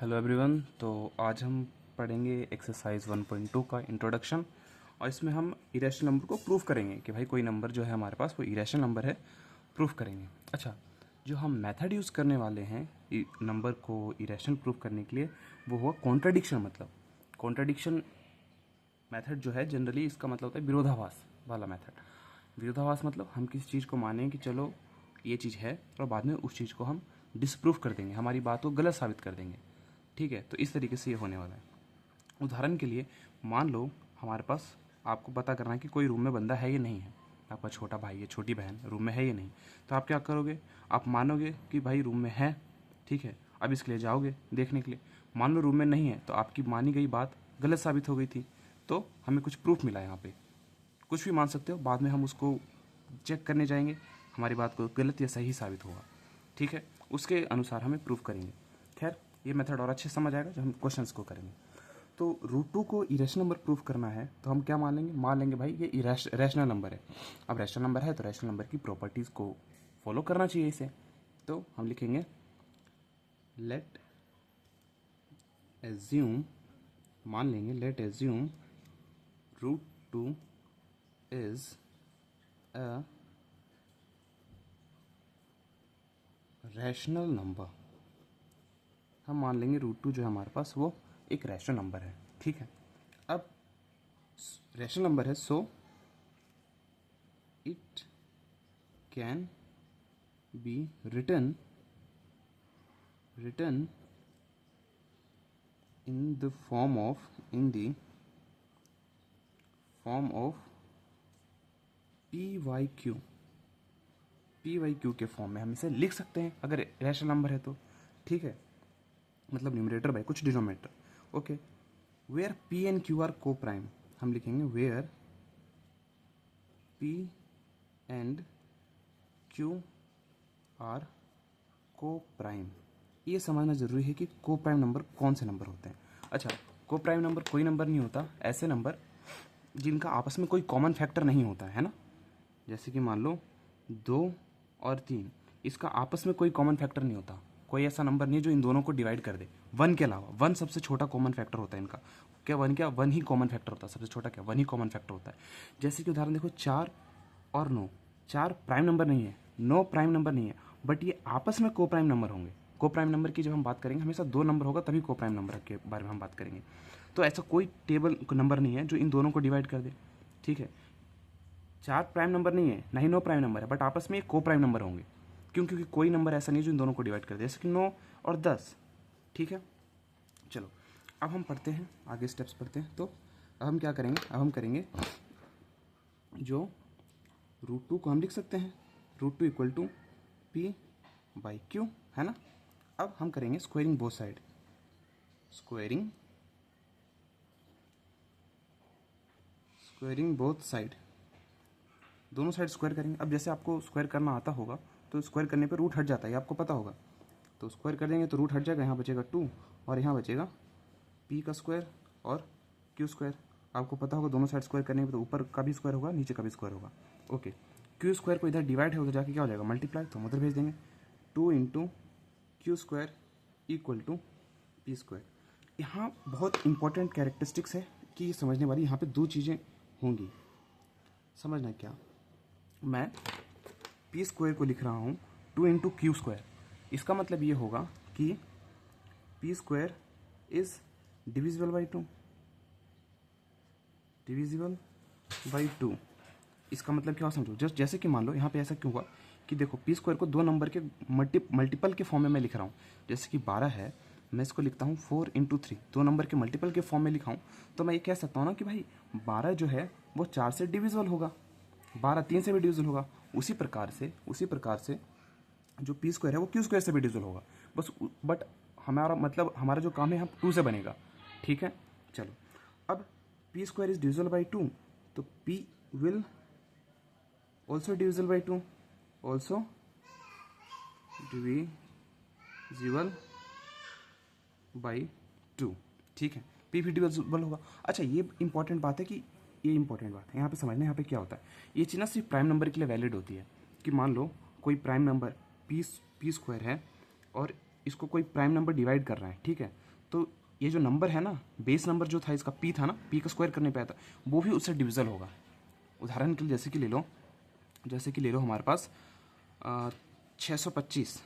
Hello everyone. तो आज हम पढ़ेंगे एक्सरसाइज 1.2 का इंट्रोडक्शन। और इसमें हम इरेशनल नंबर को प्रूफ करेंगे कि भाई कोई नंबर जो है हमारे पास वो इरेशनल नंबर है, प्रूफ करेंगे। अच्छा, जो हम मेथड यूज़ करने वाले हैं नंबर को इरेशनल प्रूफ करने के लिए वो हुआ कॉन्ट्राडिक्शन। मतलब कॉन्ट्राडिक्शन मेथड जो है जनरली इसका मतलब होता है विरोधाभास वाला मेथड। विरोधाभास मतलब हम किसी चीज़ को मानें कि चलो ये चीज़ है और बाद में उस चीज़ को हम डिसप्रूफ कर देंगे, हमारी बात को गलत साबित कर देंगे। ठीक है, तो इस तरीके से ये होने वाला है। उदाहरण के लिए मान लो हमारे पास आपको पता करना है कि कोई रूम में बंदा है या नहीं है। आपका छोटा भाई है, छोटी बहन रूम में है या नहीं। तो आप क्या करोगे, आप मानोगे कि भाई रूम में है। ठीक है, अब इसके लिए जाओगे देखने के लिए। मान लो रूम में नहीं है, तो आपकी मानी गई बात गलत साबित हो गई थी, तो हमें कुछ प्रूफ मिला यहाँ पे। कुछ भी मान सकते हो, बाद में हम उसको चेक करने जाएंगे, हमारी बात को गलत या सही साबित होगा। ठीक है, उसके अनुसार हमें प्रूफ करेंगे। खैर, ये मेथड और अच्छे समझ आएगा जब हम क्वेश्चंस को करेंगे। तो √2 को इरेशनल नंबर प्रूफ करना है तो हम क्या मान लेंगे, मान लेंगे भाई ये रैशनल नंबर है। अब रैशनल नंबर है तो रैशनल नंबर की प्रॉपर्टीज़ को फॉलो करना चाहिए इसे। तो हम लिखेंगे लेट एज्यूम, मान लेंगे let assume √2 is a rational number. हम मान लेंगे √2 जो है हमारे पास वो एक रैशनल नंबर है। ठीक है, अब रैशनल नंबर है, so it can be written in the form of P by Q के फॉर्म में हम इसे लिख सकते हैं अगर रैशनल नंबर है तो। ठीक है, मतलब न्यूमरेटर बाय कुछ denominator. Okay, where P and Q are coprime, हम लिखेंगे where P and Q are coprime. ये समझना जरूरी है कि को प्राइम नंबर कौन से नंबर होते हैं। अच्छा, को प्राइम नंबर कोई नंबर नहीं होता, ऐसे नंबर जिनका आपस में कोई कॉमन फैक्टर नहीं होता है ना। जैसे कि मान लो 2 और 3, इसका आपस में कोई कॉमन फैक्टर नहीं होता। कोई ऐसा नंबर नहीं है जो इन दोनों को डिवाइड कर दे 1 के अलावा। 1 सबसे छोटा कॉमन फैक्टर होता है इनका। क्या 1 क्या 1 ही कॉमन फैक्टर होता है, सबसे छोटा क्या 1 ही कॉमन फैक्टर होता है। जैसे कि उदाहरण देखो 4 और 9, 4 प्राइम नंबर नहीं है, 9 प्राइम नंबर नहीं है, बट ये आपस में को प्राइम नंबर होंगे। को प्राइम नंबर की जब हम बात करेंगे हमेशा 2 नंबर होगा तभी को प्राइम नंबर के बारे में हम बात करेंगे। तो ऐसा कोई टेबल नंबर नहीं है जो इन दोनों को डिवाइड कर दे। ठीक है, 4 प्राइम नंबर नहीं है, ना ही 9 प्राइम नंबर है, बट आपस में एक को प्राइम नंबर होंगे। क्यों? क्योंकि कोई नंबर ऐसा नहीं है जो इन दोनों को डिवाइड कर दे, जैसे कि 9 और 10। ठीक है, चलो अब हम पढ़ते हैं, आगे स्टेप्स पढ़ते हैं। तो अब हम क्या करेंगे, अब हम करेंगे जो √2 को हम लिख सकते हैं √2 equal to P by Q, है ना। अब हम करेंगे squaring both side, squaring both side, दोनों साइड स्क्वायर करेंगे। अब जैसे आपको स्क्वायर करना आता होगा तो स्क्वायर करने पे रूट हट जाता है, आपको पता होगा। तो स्क्वायर कर देंगे तो रूट हट जाएगा, यहाँ बचेगा 2 और यहाँ बचेगा p का स्क्वायर और q स्क्वायर। आपको पता होगा दोनों साइड स्क्वायर करने पे तो ऊपर का भी स्क्वायर होगा, नीचे का भी स्क्वायर होगा। ओके, q स्क्वायर को इधर डिवाइड है, उधर जाके क्या हो जाएगा मल्टीप्लाई, तो हम उधर भेज देंगे 2 into Q square equal to P square. यहाँ बहुत इंपॉर्टेंट कैरेक्टरिस्टिक्स है कि ये समझने वाली, यहाँ पे 2 चीज़ें होंगी, समझना क्या। मैं पी स्क्वायर को लिख रहा हूँ 2 इंटू क्यू स्क्वायर, इसका मतलब ये होगा कि P square is divisible by two. इसका मतलब क्या हो समझो, जस्ट जैसे कि मान लो यहाँ पे ऐसा क्यों हुआ कि देखो पी स्क्वायर को 2 नंबर के मल्टीपल के फॉर्म में मैं लिख रहा हूँ। जैसे कि 12 है, मैं इसको लिखता हूँ 4 इंटू 3, 2 नंबर के मल्टीपल के फॉर्म में लिखा हूँ। तो मैं ये कह सकता हूँ ना कि भाई 12 जो है वो 4 से डिविजिबल होगा, 12 3 से भी डिविजिबल होगा। उसी प्रकार से जो पी स्क्वायर है वो क्यू स्क्वायर से भी डिविजिबल होगा। बस बट हमारा जो काम है हम 2 से बनेगा। ठीक है, चलो अब P square is divisible by 2, तो p will also divisible by 2, also divisible by 2। ठीक है, p भी डिविजिबल होगा। अच्छा, ये इंपॉर्टेंट बात है यहाँ पे समझना। यहाँ पे क्या होता है, ये चीज़ ना सिर्फ प्राइम नंबर के लिए वैलिड होती है कि मान लो कोई प्राइम नंबर पी स्क्वायर है और इसको कोई प्राइम नंबर डिवाइड कर रहा है। ठीक है, तो ये जो नंबर है ना, बेस नंबर जो था इसका पी था ना, पी का स्क्वायर करने पे आया था, वो भी उससे डिविजल होगा। उदाहरण के लिए जैसे कि ले लो हमारे पास 625,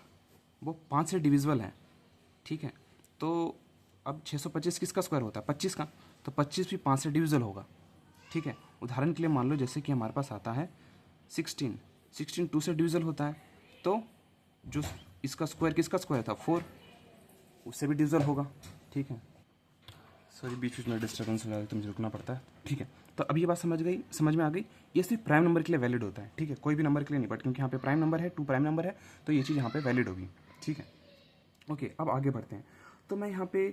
वो 5 से डिविजिबल है, ठीक है। तो अब 625 किसका स्क्वायर होता है? 25 का, तो 25 भी 5 से डिविजिबल होगा, ठीक है। उदाहरण के लिए मान लो जैसे कि हमारे पास आता है 16 2 से डिविजिबल होता है, तो जो इसका स्क्वायर किसका स्क्वायर था? 4, उससे भी डिविजिबल होगा, ठीक है। सॉरी, बीच में डिस्टर्बेंस हो रहा है तो मुझे रुकना पड़ता है, ठीक है। तो अब ये बात समझ में आ गई। ये सिर्फ प्राइम नंबर के लिए वैलिड होता है, ठीक है, कोई भी नंबर के लिए नहीं, बट क्योंकि यहाँ पे प्राइम नंबर है, 2 प्राइम नंबर है, तो ये चीज़ यहाँ पे वैलिड होगी, ठीक है। ओके, अब आगे बढ़ते हैं। तो मैं यहाँ पे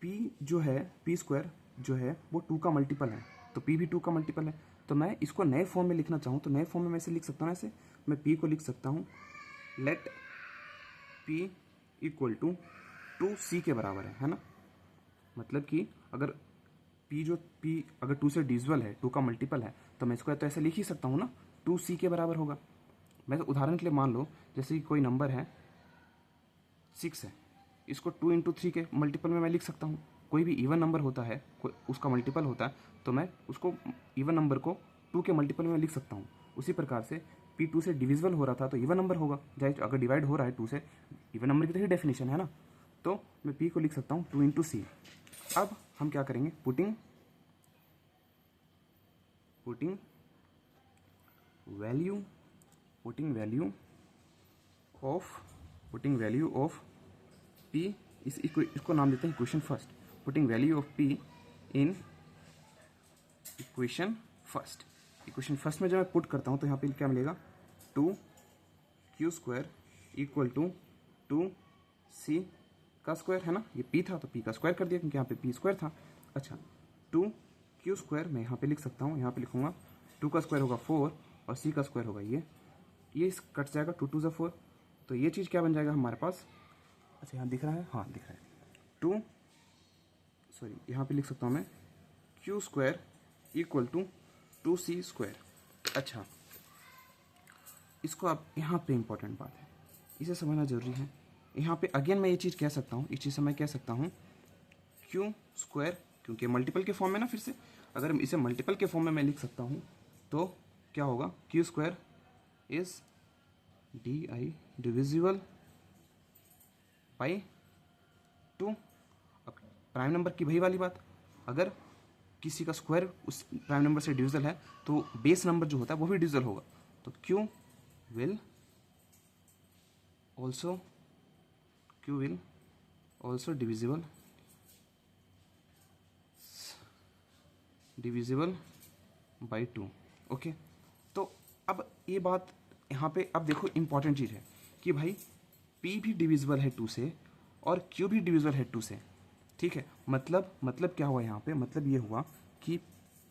पी जो है, पी स्क्वायर जो है वो 2 का मल्टीपल है, तो पी भी 2 का मल्टीपल है। तो मैं इसको नए फॉर्म में लिखना चाहूँ तो नए फॉर्म में मैं इसे लिख सकता हूँ ऐसे, मैं पी को लिख सकता हूँ late P equal to 2c के बराबर है ना। मतलब कि अगर p अगर 2 से डिविजिबल है, 2 का मल्टीपल है, तो मैं इसको तो ऐसे लिख ही सकता हूँ ना, 2c के बराबर होगा। मैं तो उदाहरण के लिए मान लो जैसे कि कोई नंबर है 6 है, इसको 2 इंटू 3 के मल्टीपल में मैं लिख सकता हूँ। कोई भी इवन नंबर होता है, कोई उसका मल्टीपल होता है, तो मैं उसको इवन नंबर को 2 के मल्टीपल में लिख सकता हूँ। उसी प्रकार से p 2 से डिविजिबल हो रहा था तो इवन नंबर होगा, चाहे अगर डिवाइड हो रहा है 2 से, इवन नंबर की तो ही डेफिनेशन है ना। तो मैं p को लिख सकता हूँ 2 इंटू सी। अब हम क्या करेंगे, पुटिंग वैल्यू ऑफ p, इसको नाम देते हैं equation first. Putting value of p in equation first में जब मैं पुट करता हूँ तो यहाँ पे क्या मिलेगा, 2q² इक्वल टू 2c का स्क्वायर है ना। ये p था तो p का स्क्वायर कर दिया क्योंकि यहाँ पे p स्क्वायर था। अच्छा, 2q² मैं यहाँ पे लिख सकता हूँ, यहाँ पे लिखूंगा 2 का स्क्वायर होगा 4 और c का स्क्वायर होगा ये कट जाएगा, 2 2 4, तो ये चीज़ क्या बन जाएगा हमारे पास। अच्छा, यहाँ दिख रहा है, हाँ दिख रहा है, यहाँ पे लिख सकता हूँ मैं q² इक्वल टू 2c²। अच्छा, इसको अब यहाँ पे इंपॉर्टेंट बात है, इसे समझना जरूरी है। यहाँ पे अगेन मैं ये चीज़ कह सकता हूँ, इस चीज़ से मैं कह सकता हूँ q², क्योंकि मल्टीपल के फॉर्म में ना, फिर से अगर इसे मल्टीपल के फॉर्म में मैं लिख सकता हूँ तो क्या होगा, q² इज डिविजिबल बाई 2। अब प्राइम नंबर की वही वाली बात, अगर किसी का स्क्वायर उस प्राइम नंबर से डिविजिबल है तो बेस नंबर जो होता है वो भी डिविजिबल होगा, तो q will also divisible by 2। Okay, तो अब ये बात यहाँ पे अब देखो इंपॉर्टेंट चीज़ है कि भाई p भी डिविजिबल है 2 से और q भी डिविजिबल है 2 से, ठीक है। मतलब क्या हुआ यहाँ पे, मतलब ये हुआ कि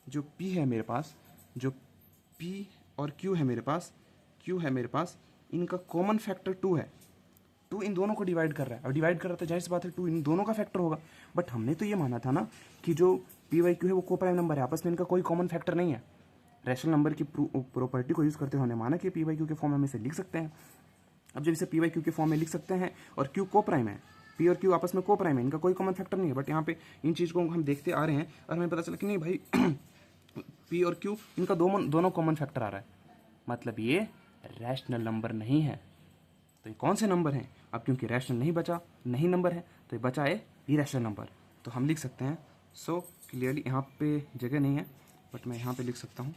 जो p है मेरे पास, जो p और q है मेरे पास, इनका कॉमन फैक्टर 2 है। 2 इन दोनों को डिवाइड कर रहा है, और डिवाइड कर रहा है तो जाहिर सी बात है 2 इन दोनों का फैक्टर होगा। बट हमने तो ये माना था ना कि जो p बाई q है वो को प्राइम नंबर है, आपस में इनका कोई कॉमन फैक्टर नहीं है। रैशनल नंबर की प्रॉपर्टी को यूज़ करते हुए हमने माना कि p बाई q के फॉर्म में हम इसे लिख सकते हैं। अब जब इसे p बाई q के फॉर्म में लिख सकते हैं और q को प्राइम है, p और q आपस में को प्राइम है, इनका कोई कॉमन फैक्टर नहीं है, बट यहाँ पे इन चीज़ को हम देखते आ रहे हैं और हमें पता चला कि नहीं भाई p और q इनका दोनों कॉमन फैक्टर आ रहा है, मतलब ये रैशनल नंबर नहीं है। तो ये कौन से नंबर हैं? अब क्योंकि रैशनल नहीं नंबर है तो ये बचा है इरैशनल नंबर, तो हम लिख सकते हैं, सो क्लियरली यहाँ पे जगह नहीं है बट मैं यहाँ पे लिख सकता हूँ,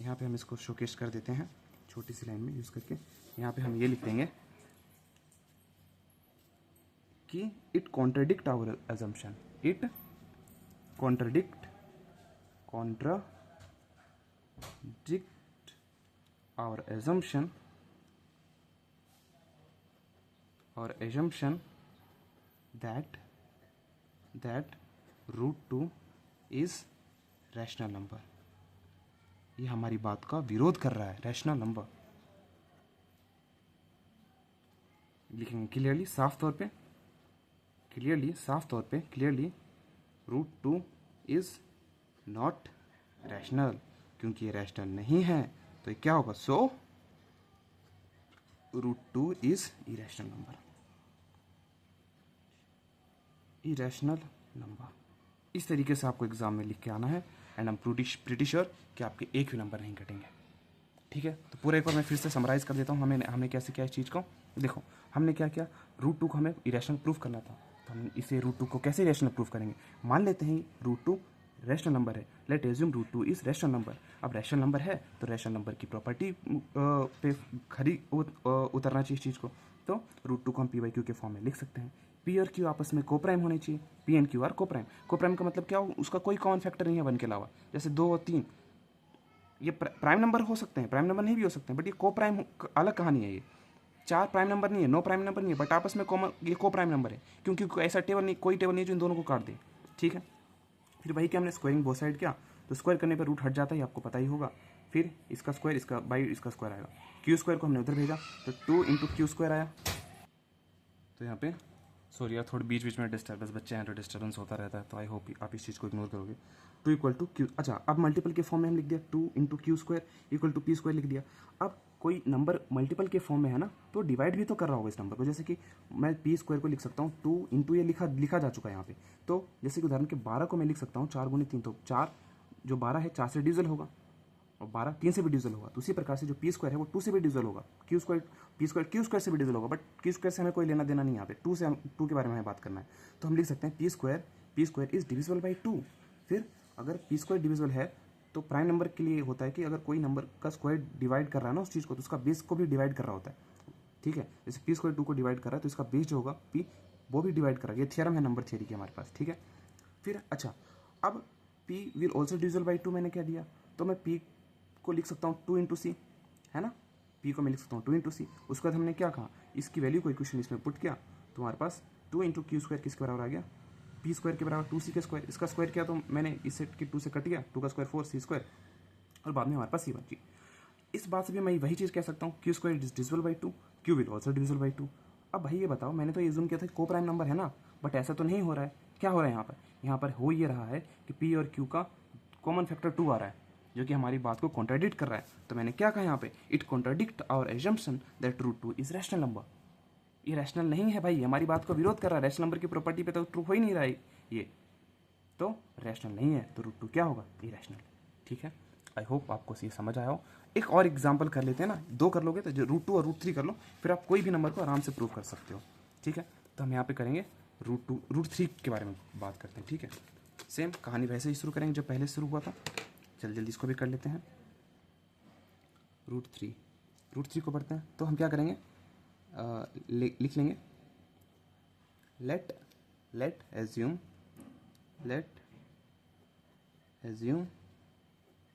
यहाँ पे हम इसको शोकेस कर देते हैं छोटी सी लाइन में यूज़ करके। यहाँ पे हम ये लिख देंगे कि it contradict our assumption, it contradict our assumption that root 2 is rational number. ये हमारी बात का विरोध कर रहा है, रैशनल नंबर। लिखेंगे क्लियरली साफ तौर पे रूट 2 इज नॉट रैशनल, क्योंकि ये रैशनल नहीं है तो ये क्या होगा, so root 2 is irrational number. Irrational number. इस तरीके से आपको एग्जाम में लिख के आना है and I am pretty sure कि आपके एक भी नंबर नहीं कटेंगे। ठीक है, तो पूरा एक बार मैं फिर से समराइज़ कर देता हूँ। हमने कैसे किया इस चीज़ को। देखो हमने क्या किया, रूट 2 को हमें इरेशनल प्रूफ करना था, तो हम इसे रूट 2 को कैसे इरेशनल प्रूफ करेंगे। मान लेते हैं रूट 2 रैशनल नंबर है, let assume root 2 is rational number. अब रैशनल नंबर है तो रैशनल नंबर की प्रॉपर्टी पे खरी उतरना चाहिए इस चीज़ को। तो रूट 2 को हम पी बाई क्यू के फॉर्म में लिख सकते हैं। पी और क्यू आपस में कोप्राइम होने चाहिए, P and Q are coprime. Coprime का मतलब क्या हो, उसका कोई कॉमन फैक्टर नहीं है 1 के अलावा। जैसे 2 और 3 ये प्राइम नंबर हो सकते हैं, प्राइम नंबर नहीं भी हो सकते हैं, बट ये को प्राइम अलग कहानी है। ये 4 प्राइम नंबर नहीं है, 9 प्राइम नंबर नहीं है, बट आपस में कॉमन ये को प्राइम नंबर है, क्योंकि ऐसा टेबल नहीं, कोई टेबल नहीं जो इन दोनों को काट दे। ठीक है, फिर वही कि हमने स्क्वायरिंग बोथ साइड किया, तो स्क्वायर करने पर रूट हट जाता है, आपको पता ही होगा। फिर इसका स्क्वायर, इसका बाई इसका स्क्वायर आएगा। क्यू स्क्वायर को हमने उधर भेजा तो 2 इंटू क्यू स्क्वायर आया। तो यहाँ पे सॉरी यार, थोड़ी बीच बीच में डिस्टर्बेंस, बच्चे हैं तो डिस्टर्बेंस होता रहता है, तो आई होप आप इस चीज़ को इग्नोर करोगे। 2 इक्वल टू क्यू, अच्छा अब मल्टीपल के फॉर्म में हम लिख दिया 2 into Q square equal to P square लिख दिया। अब कोई नंबर मल्टीपल के फॉर्म में है ना, तो डिवाइड भी तो कर रहा होगा इस नंबर को। जैसे कि मैं पी स्क्वायर को लिख सकता हूँ 2 इंटू, ये लिखा जा चुका है यहाँ पे। तो जैसे कि उदाहरण के 12 को मैं लिख सकता हूँ 4 गुनी 3, तो 4 जो 12 है 4 से डिविजल होगा, और 12 3 से भी डिविजल होगा। तो उसी प्रकार से जो पी स्क्वायर है वो 2 से भी डिविजल होगा, Q square P square Q square से भी डिविजल होगा, बट क्यू स्क्वायर से हमें कोई लेना देना नहीं। यहाँ पे 2 से 2 के बारे में हमें बात करना है। तो हम लिख सकते हैं P square is divisible by 2। फिर अगर पी स्क्वायर डिविजिबल है तो प्राइम नंबर के लिए होता है कि अगर कोई नंबर का स्क्वायर डिवाइड कर रहा है ना उस चीज़ को, तो उसका बेस को भी डिवाइड कर रहा होता है। ठीक है, जैसे पी स्क्वायर 2 को डिवाइड कर रहा है तो इसका बेस जो होगा पी वो भी डिवाइड कर रहा है। ये थियरम है नंबर थियरी की हमारे पास। ठीक है, फिर अच्छा अब P will also divisible by 2 मैंने क्या दिया, तो मैं पी को लिख सकता हूँ 2 इंटू सी, है ना। पी को मैं लिख सकता हूँ 2 इंटू सी। उसके बाद हमने क्या कहा, इसकी वैल्यू को इक्वेशन इसमें पुट किया, तो हमारे पास 2 इंटू क्यू स्क्वायर किसके बराबर आ गया, पी स्क्वायर के बराबर 2 सी के स्क्वायर। इसका स्क्वायर किया तो मैंने इस सेट की 2 से कट गया, 2 का स्क्वायर 4 सी स्क्वायर, और बाद में हमारे पास सी बची। इस बात से भी मैं वही चीज़ कह सकता हूँ, Q square is divisible by 2, Q will also divisible by 2। अब भाई ये बताओ, मैंने तो ये जूम किया था को प्राइम नंबर है ना, बट ऐसा तो नहीं हो रहा है। क्या हो रहा है यहाँ पर हो ये रहा है कि पी और क्यू का कॉमन फैक्टर 2 आ रहा है, जो कि हमारी बात को कॉन्ट्राडिक्ट कर रहा है। तो मैंने क्या कहा यहाँ पे, it contradict our assumption that root 2 is rational number. ये रैशनल नहीं है भाई, हमारी बात को विरोध कर रहा है। रैशनल नंबर की प्रॉपर्टी पे तो ट्रू हो ही नहीं रहा है ये, तो रैशनल नहीं है, तो रूट 2 क्या होगा, इरेशनल। ठीक है, आई होप आपको ये समझ आया हो। एक और एग्जाम्पल कर लेते हैं ना, 2 कर लोगे तो जो रूट 2 और रूट 3 कर लो, फिर आप कोई भी नंबर को आराम से प्रूव कर सकते हो। ठीक है, तो हम यहाँ पे करेंगे रूट 3 के बारे में बात करते हैं। ठीक है, सेम कहानी वैसे ही शुरू करेंगे जो पहले शुरू हुआ था। जल्दी इसको भी कर लेते हैं। रूट 3 को पढ़ते हैं, तो हम क्या करेंगे, लिख लेंगे let assume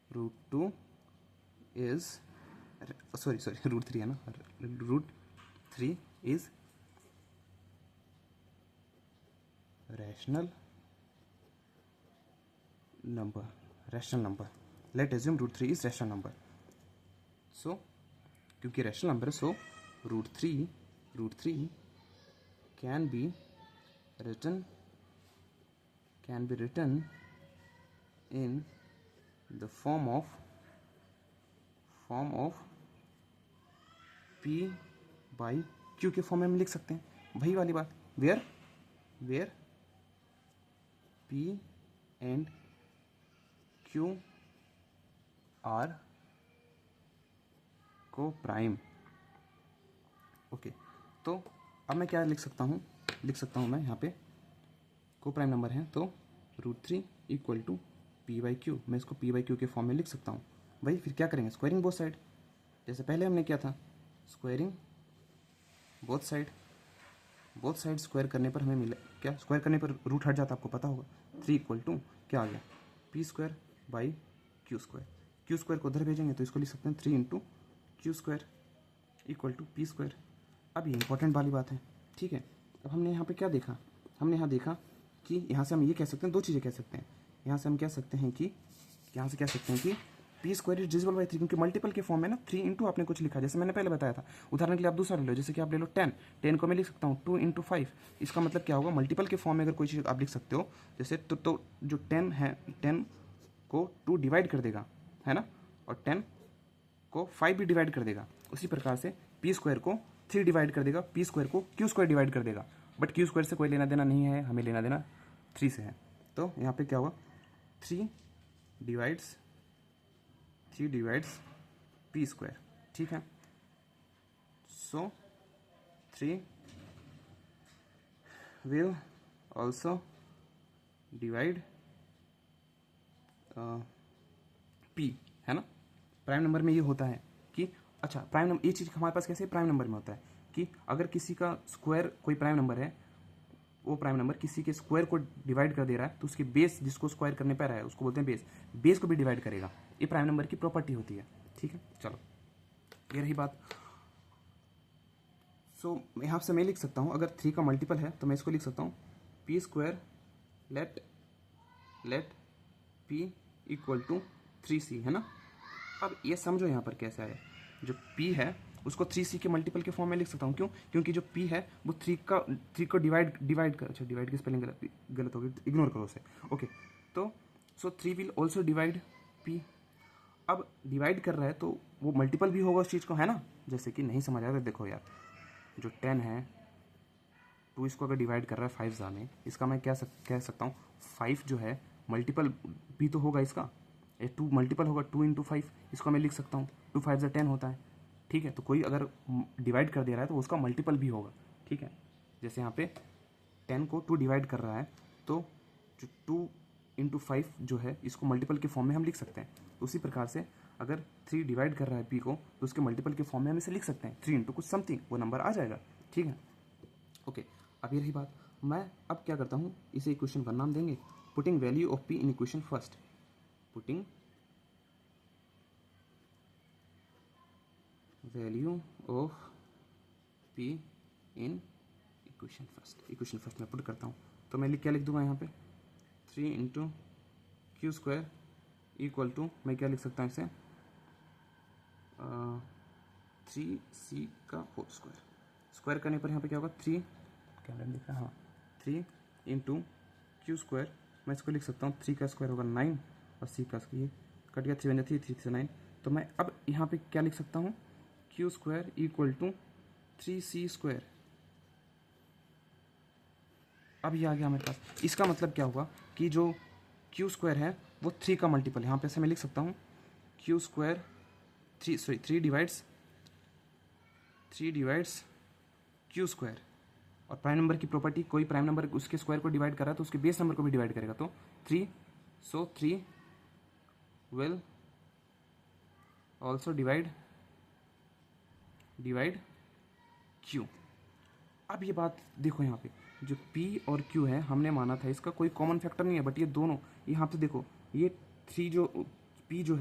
root 2 is sorry root 3 है ना, root 3 is rational number. Let assume root 3 is rational number. So क्योंकि रैशनल नंबर है, so root 3 can be written in the form of p by q के form में हम लिख सकते हैं। वही वाली बात, where p and q are coprime. Okay, तो अब मैं क्या लिख सकता हूँ मैं यहाँ पे को प्राइम नंबर है, तो root 3 equal to P by Q. मैं इसको पी बाई क्यू के फॉर्म में लिख सकता हूँ। वही फिर क्या करेंगे, स्क्वायरिंग बोथ साइड, जैसे पहले हमने किया था, स्क्वायरिंग बोथ साइड स्क्वायर करने पर हमें मिला क्या, स्क्वायर करने पर रूट हट जाता, आपको पता होगा। 3 इक्वल टू क्या आ गया, P square by Q square को उधर भेजेंगे तो इसको लिख सकते हैं 3 into Q square equal to P square. अब ये इंपॉर्टेंट वाली बात है। ठीक है, अब हमने यहाँ पे क्या देखा, हमने यहाँ देखा कि यहाँ से हम ये कह सकते हैं, 2 चीज़ें कह सकते हैं। यहाँ से हम कह सकते हैं कि P square is divisible by 3, क्योंकि मल्टीपल के फॉर्म में ना 3 इंटू आपने कुछ लिखा, जैसे मैंने पहले बताया था। उदाहरण के लिए आप दूसरा ले लो, जैसे कि आप ले लो 10 को मैं लिख सकता हूँ 2 इंटू 5। इसका मतलब क्या होगा, मल्टीपल के फॉर्म में अगर कोई चीज़ आप लिख सकते हो, जैसे तो जो 10 है 10 को 2 डिवाइड कर देगा, है ना, और 10 को 5 भी डिवाइड कर देगा। उसी प्रकार से पी स्क्वायर को 3 डिवाइड कर देगा, पी स्क्वायर को क्यू स्क्वायर डिवाइड कर देगा। बट क्यू स्क्वायर से कोई लेना देना नहीं है, हमें लेना देना 3 से है। तो यहाँ पे क्या होगा, 3 डिवाइड्स पी स्क्वायर, ठीक है। सो 3 विल ऑल्सो डिवाइड पी, है ना। प्राइम नंबर में ये होता है कि अच्छा, प्राइम नंबर, ये चीज़ हमारे पास कैसे प्राइम नंबर में होता है कि अगर किसी का स्क्वायर कोई प्राइम नंबर है, वो प्राइम नंबर किसी के स्क्वायर को डिवाइड कर दे रहा है तो उसके बेस जिसको स्क्वायर करने पर है उसको बोलते हैं बेस, बेस को भी डिवाइड करेगा। ये प्राइम नंबर की प्रॉपर्टी होती है, ठीक है। चलो ये रही बात। सो यहाँ से मैं लिख सकता हूँ, अगर 3 का मल्टीपल है तो मैं इसको लिख सकता हूँ P square let P equal to 3c, है ना। अब ये समझो यहाँ पर कैसे आया, जो p है उसको 3c के मल्टीपल के फॉर्म में लिख सकता हूँ। क्यों? क्योंकि जो p है वो 3 को डिवाइड कर, अच्छा डिवाइड की स्पेलिंग गलत होगी, इग्नोर करो उसे, ओके। तो सो 3 विल ऑल्सो डिवाइड p। अब डिवाइड कर रहा है तो वो मल्टीपल भी होगा उस चीज़ को, है ना। जैसे कि नहीं समझ आया तो देखो यार, जो 10 है 2 इसको अगर डिवाइड कर रहा है 5 में, इसका मैं क्या कह सकता हूँ 5 जो है मल्टीपल भी तो होगा इसका, 2 मल्टीपल होगा 2 × 5, इसको मैं लिख सकता हूँ 2 5 10 होता है, ठीक है। तो कोई अगर डिवाइड कर दे रहा है तो उसका मल्टीपल भी होगा, ठीक है। जैसे यहाँ पे 10 को 2 डिवाइड कर रहा है तो जो 2 × 5 जो है इसको मल्टीपल के फॉर्म में हम लिख सकते हैं। तो उसी प्रकार से अगर 3 डिवाइड कर रहा है p को तो उसके मल्टीपल के फॉर्म में हम इसे लिख सकते हैं 3 × कुछ समथिंग, वो नंबर आ जाएगा, ठीक है। ओके, अब ये रही बात। मैं अब क्या करता हूँ, इसे इक्वेशन 1 नाम देंगे, putting value of p in equation first, putting value of p in equation first मैं पुट करता हूँ। तो मैं क्या लिख दूंगा यहाँ पे 3 × क्यू स्क्वायर इक्वल टू, मैं क्या लिख सकता हूँ इसे 3c का होल स्क्वायर। स्क्वायर करने पर यहाँ पे क्या होगा 3, क्या लिखा है, हाँ 3 × क्यू स्क्वायर, मैं इसको लिख सकता हूँ 3 का स्क्वायर होगा 9 और c का ये कट गया 3 × 3 3 से 9। तो मैं अब यहाँ पे क्या लिख सकता हूँ Q square equal to 3c square. अब ये आ गया मेरे पास। इसका मतलब क्या हुआ कि जो क्यू स्क्वायर है वो 3 का मल्टीपल, यहाँ पे से मैं लिख सकता हूँ Q square 3 divides Q square. और प्राइम नंबर की प्रॉपर्टी, कोई प्राइम नंबर उसके स्क्वायर को डिवाइड कर रहा है तो उसके बेस नंबर को भी डिवाइड करेगा। तो 3, सो 3 विल ऑल्सो डिवाइड क्यू। अब ये बात देखो, यहाँ पे जो p और q है हमने माना था इसका कोई कॉमन फैक्टर नहीं है, बट ये दोनों यहाँ पे देखो, ये 3 जो p जो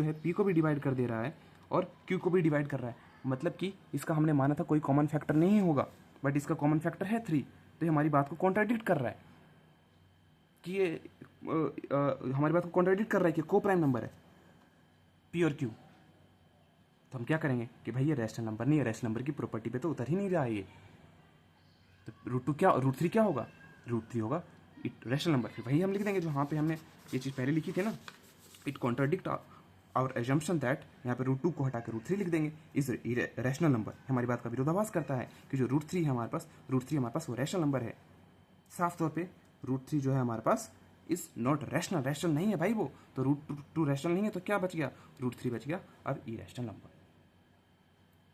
है p को भी डिवाइड कर दे रहा है और q को भी डिवाइड कर रहा है। मतलब कि इसका हमने माना था कोई कॉमन फैक्टर नहीं होगा, बट इसका कॉमन फैक्टर है 3। तो ये हमारी बात को कॉन्ट्राडिक्ट कर रहा है कि ये हमारी बात को कॉन्ट्राडिक्ट कर रहा है कि को प्राइम नंबर है p और q। तो हम क्या करेंगे कि भाई ये रैशनल नंबर नहीं है, रैशनल नंबर की प्रॉपर्टी पे तो उतर ही नहीं रहा है ये। तो √3 क्या होगा, √3 होगा रैशनल नंबर। फिर वही हम लिख देंगे जो यहाँ पे हमने ये चीज़ पहले लिखी थी ना, it contradict our assumption that, यहाँ पे √2 को हटा के √3 लिख देंगे, इज रैशनल नंबर। हमारी बात का विरोधाभास करता है कि जो √3 है हमारे पास वो रैशनल नंबर है। साफ तौर पे √3 जो है हमारे पास इज नॉट रैशनल नहीं है भाई वो। तो √2 रैशनल नहीं है तो क्या बच गया, √3 बच गया, अब इरेशनल नंबर।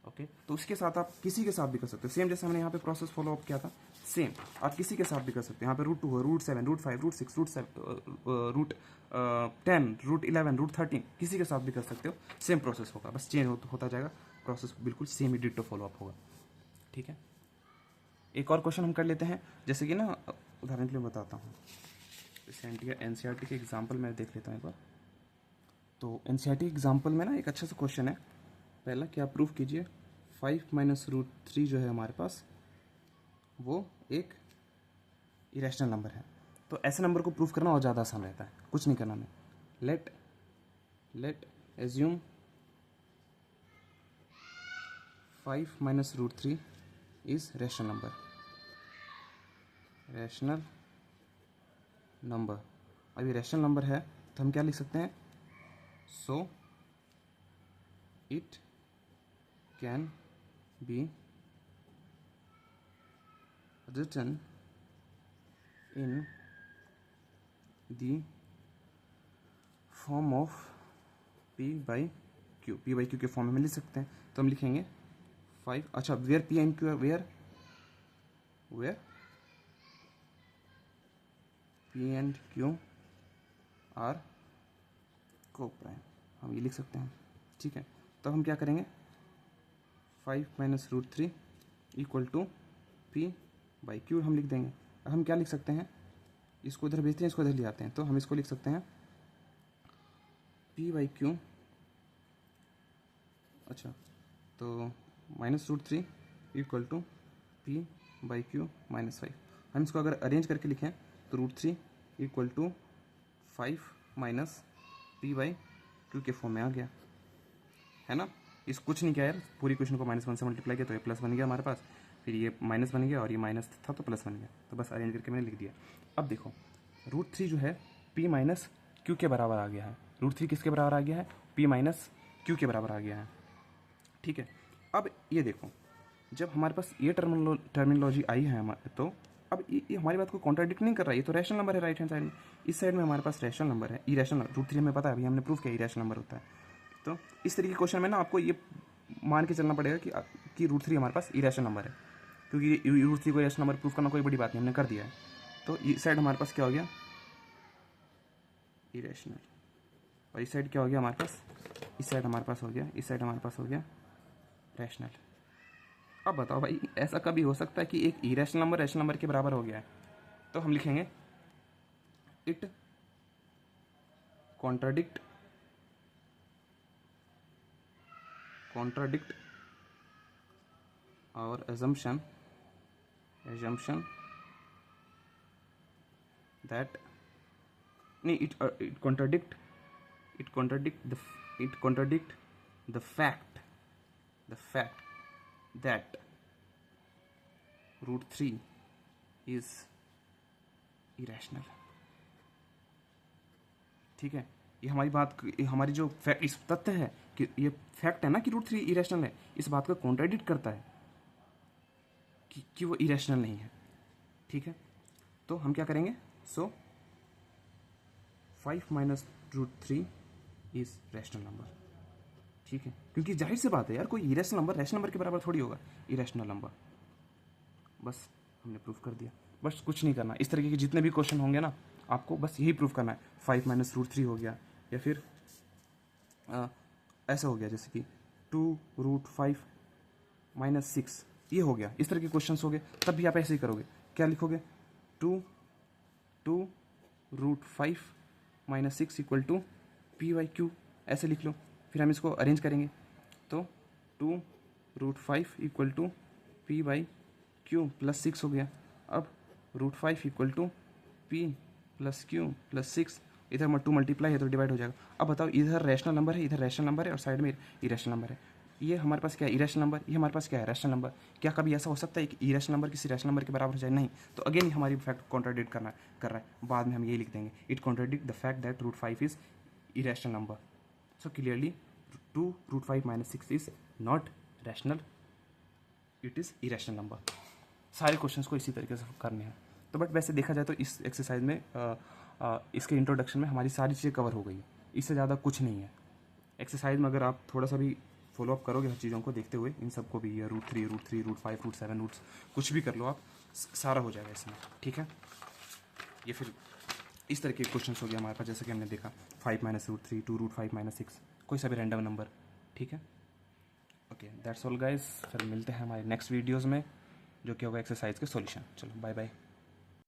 ओके, तो उसके साथ आप किसी के साथ भी कर सकते हो, सेम जैसे हमने यहाँ पे प्रोसेस फॉलो अप किया था, सेम आप किसी के साथ भी कर सकते हैं। यहाँ पे √2 हो, √7, √5, √6, √10, √11, √13 किसी के साथ भी कर सकते हो, सेम प्रोसेस होगा, बस चेंज होता जाएगा, प्रोसेस बिल्कुल सेम ही डिट्टो फॉलो अप होगा, ठीक है। एक और क्वेश्चन हम कर लेते हैं, जैसे कि ना उदाहरण के लिए बताता हूँ, एनसीईआरटी के एग्जाम्पल में देख लेता हूँ एक बार। तो एनसीईआरटी एग्जाम्पल में ना एक अच्छा सा क्वेश्चन है, पहला क्या प्रूफ कीजिए 5 - √3 जो है हमारे पास वो एक इरेशनल नंबर है। तो ऐसे नंबर को प्रूफ करना और ज़्यादा आसान रहता है, कुछ नहीं करना। मैं late assume 5 - √3 is rational number. अब ये रैशनल नंबर है तो हम क्या लिख सकते हैं, सो it can be written in the form of p/q। p/q के फॉर्म में लिख सकते हैं, तो हम लिखेंगे 5। अच्छा, where p and q are where p and q are coprime, हम ये लिख सकते हैं। ठीक है, तो हम क्या करेंगे, 5 minus root 3 equal to p/q हम लिख देंगे। अब हम क्या लिख सकते हैं, इसको इधर भेजते हैं, इसको इधर ले आते हैं, तो हम इसको लिख सकते हैं p/q। अच्छा, तो minus root 3 equal to p/q minus 5। हम इसको अगर अरेंज करके लिखें तो root 3 equal to 5 minus p/q के फॉर्म में आ गया, है ना। इस कुछ नहीं किया यार, पूरी क्वेश्चन को -1 से मल्टीप्लाई किया तो ये प्लस बन गया हमारे पास, फिर ये माइनस बन गया और ये माइनस था तो प्लस बन गया, तो बस अरेंज करके मैंने लिख दिया। अब देखो, रूट 3 जो है p माइनस q के बराबर आ गया है। रूट 3 किसके बराबर आ गया है, p माइनस q के बराबर आ गया है। ठीक है, अब ये देखो, जब हमारे पास ये टर्मिनोलॉजी आई है तो अब ये हमारी बात को कॉन्ट्राडिक्ट नहीं कर रहा है, ये तो रैशनल नंबर है राइट हैंड साइड में। इस साइड में हमारे पास रैशनल नंबर है, इरेशनल। रूट 3 हमें पता है, अभी हमने प्रूफ किया इरेशनल नंबर होता है। तो इस तरीके के क्वेश्चन में ना आपको ये मान के चलना पड़ेगा कि रूट 3 हमारे पास इरेशनल नंबर है, क्योंकि रूट 3 को इरेशनल नंबर प्रूफ करना कोई बड़ी बात नहीं, हमने कर दिया है। तो इस साइड हमारे पास क्या हो गया, इरेशनल, और इस साइड क्या हो गया हमारे पास, इस साइड हमारे पास हो गया, इस साइड हमारे पास हो गया रैशनल। अब बताओ भाई, ऐसा कभी हो सकता है कि एक इरेशनल नंबर रैशनल नंबर के बराबर हो गया है? तो हम लिखेंगे it contradict our assumption that नहीं, it contradict the fact that root 3 is irrational। ठीक है, ये हमारी बात, हमारी जो फैक्ट, इस तथ्य है कि ये फैक्ट है ना कि रूट 3 इरेशनल है, इस बात को कॉन्ट्राडिक्ट करता है कि वो इरेशनल नहीं है। ठीक है, तो हम क्या करेंगे, so 5 minus root 3 is rational number. ठीक है, क्योंकि जाहिर सी बात है यार, कोई इरेशनल नंबर रैशनल नंबर के बराबर थोड़ी होगा, इरेशनल नंबर। बस हमने प्रूफ कर दिया, बस कुछ नहीं करना। इस तरीके के जितने भी क्वेश्चन होंगे ना, आपको बस यही प्रूफ करना है। 5 माइनस रूट 3 हो गया, या फिर ऐसा हो गया जैसे कि 2 रूट 5 माइनस 6, ये हो गया। इस तरह के क्वेश्चन हो गए, तब भी आप ऐसे ही करोगे। क्या लिखोगे, 2 root 5 minus 6 equal to p/q, ऐसे लिख लो। फिर हम इसको अरेंज करेंगे, तो 2 root 5 equal to p/q plus 6 हो गया। अब root 5 equal to p plus q plus 6, इधर 2 मल्टीप्लाई है तो डिवाइड हो जाएगा। अब बताओ, इधर रैशनल नंबर है, इधर रैशनल नंबर है, और साइड में इरेशनल नंबर है। ये हमारे पास क्या है, इरेशनल नंबर, ये हमारे पास क्या है, रैशनल नंबर। क्या कभी ऐसा हो सकता है कि इरेशनल नंबर किसी रैशनल नंबर के बराबर हो जाए? नहीं। तो अगेन हमारी फैक्ट कॉन्ट्राडिक्ट कर रहा है। बाद में हम ये लिख देंगे, it contradict the fact that root 5 is irrational number. So clearly 2 root 5 minus 6 is not rational, it is irrational number. सारे क्वेश्चंस को इसी तरीके से करने हैं। तो बट वैसे देखा जाए तो इस एक्सरसाइज में इसके इंट्रोडक्शन में हमारी सारी चीज़ें कवर हो गई, इससे ज़्यादा कुछ नहीं है। एक्सरसाइज में अगर आप थोड़ा सा भी फॉलोअप करोगे हर चीज़ों को देखते हुए, इन सबको भी, ये रूट 3 रूट 5 रूट 7 रूट्स कुछ भी कर लो आप, सारा हो जाएगा इसमें। ठीक है, ये फिर इस तरह के क्वेश्चन हो गया हमारे पास, जैसे कि हमने देखा 5 माइनस रूट 3, 2 रूट 5 माइनस 6, कोई सा भी रैंडम नंबर। ठीक है, ओके, दैट्स ऑल गाइस। फिर मिलते हैं हमारे नेक्स्ट वीडियोज़ में, जो कि होगा एक्सरसाइज के सॉल्यूशन। चलो बाय बाय।